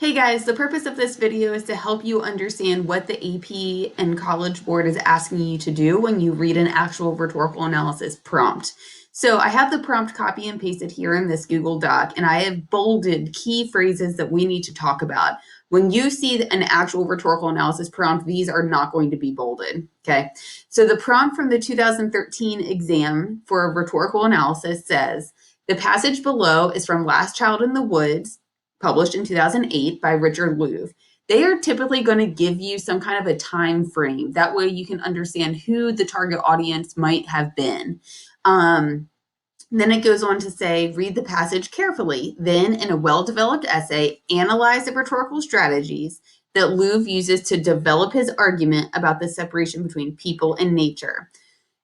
Hey guys, the purpose of this video is to help you understand what the AP and College Board is asking you to do when you read an actual rhetorical analysis prompt. So I have the prompt copy and pasted here in this Google Doc, and I have bolded key phrases that we need to talk about. When you see an actual rhetorical analysis prompt, these are not going to be bolded, okay? So the prompt from the 2013 exam for a rhetorical analysis says, the passage below is from Last Child in the Woods, published in 2008 by Richard Louv. They are typically going to give you some kind of a time frame. That way you can understand who the target audience might have been. Then it goes on to say, read the passage carefully. Then, in a well-developed essay, analyze the rhetorical strategies that Louv uses to develop his argument about the separation between people and nature.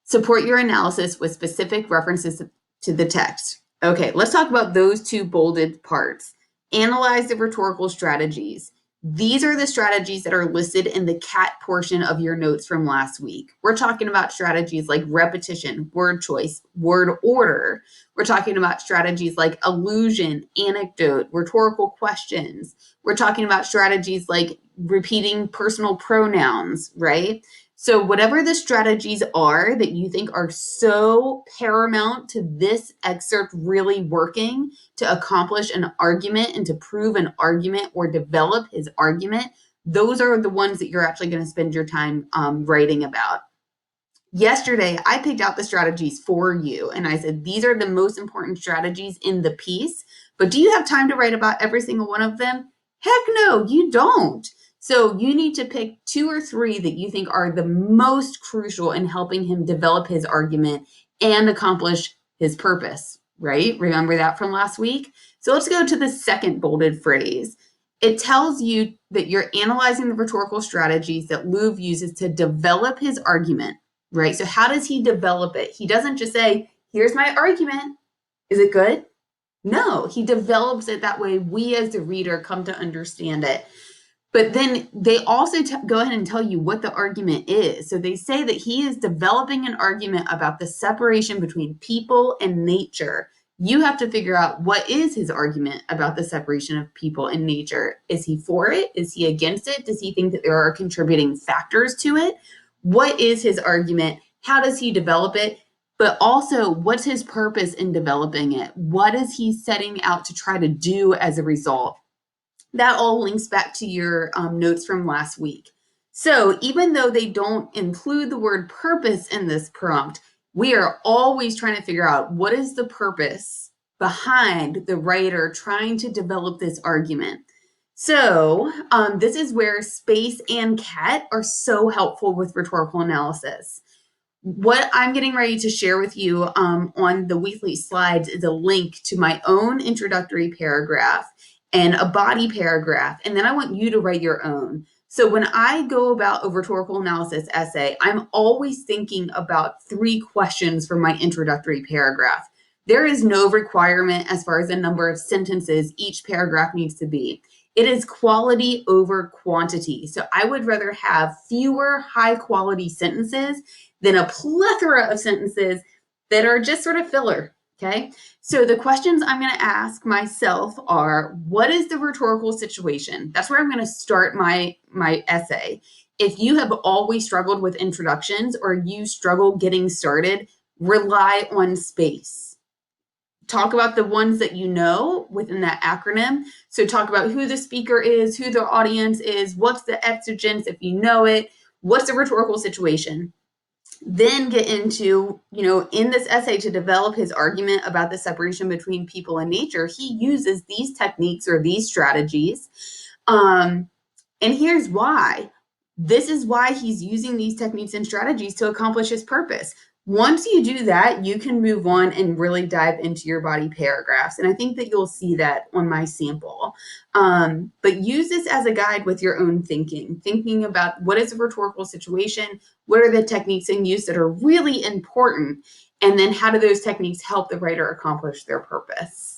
Support your analysis with specific references to the text. Okay, let's talk about those two bolded parts. Analyze the rhetorical strategies. These are the strategies that are listed in the CAT portion of your notes from last week. We're talking about strategies like repetition, word choice, word order. We're talking about strategies like allusion, anecdote, rhetorical questions. We're talking about strategies like repeating personal pronouns, right? So whatever the strategies are that you think are so paramount to this excerpt really working to accomplish an argument and to prove an argument or develop his argument, those are the ones that you're actually going to spend your time writing about. Yesterday, I picked out the strategies for you, and I said, these are the most important strategies in the piece, but do you have time to write about every single one of them? Heck no, you don't. So you need to pick 2 or 3 that you think are the most crucial in helping him develop his argument and accomplish his purpose, right? Remember that from last week? So let's go to the second bolded phrase. It tells you that you're analyzing the rhetorical strategies that Louv uses to develop his argument, right? So how does he develop it? He doesn't just say, here's my argument. Is it good? No, he develops it that way we as the reader come to understand it. But then they also go ahead and tell you what the argument is. So they say that he is developing an argument about the separation between people and nature. You have to figure out what is his argument about the separation of people and nature. Is he for it? Is he against it? Does he think that there are contributing factors to it? What is his argument? How does he develop it? But also, what's his purpose in developing it? What is he setting out to try to do as a result? That all links back to your notes from last week. So even though they don't include the word purpose in this prompt, we are always trying to figure out what is the purpose behind the writer trying to develop this argument. So this is where space and CAT are so helpful with rhetorical analysis. What I'm getting ready to share with you on the weekly slides is a link to my own introductory paragraph and a body paragraph, and then I want you to write your own. So when I go about a rhetorical analysis essay, I'm always thinking about 3 questions for my introductory paragraph. There is no requirement as far as the number of sentences each paragraph needs to be. It is quality over quantity. So I would rather have fewer high quality sentences than a plethora of sentences that are just sort of filler. Okay, so the questions I'm going to ask myself are, what is the rhetorical situation? That's where I'm going to start my essay. If you have always struggled with introductions or you struggle getting started, rely on space. Talk about the ones that you know within that acronym. So talk about who the speaker is, who the audience is, what's the exigence if you know it, what's the rhetorical situation. Then get into, in this essay to develop his argument about the separation between people and nature, he uses these techniques or these strategies. And here's why. This is why he's using these techniques and strategies to accomplish his purpose. Once you do that, you can move on and really dive into your body paragraphs. And I think that you'll see that on my sample. But use this as a guide with your own thinking about what is a rhetorical situation, what are the techniques in use that are really important, and then how do those techniques help the writer accomplish their purpose.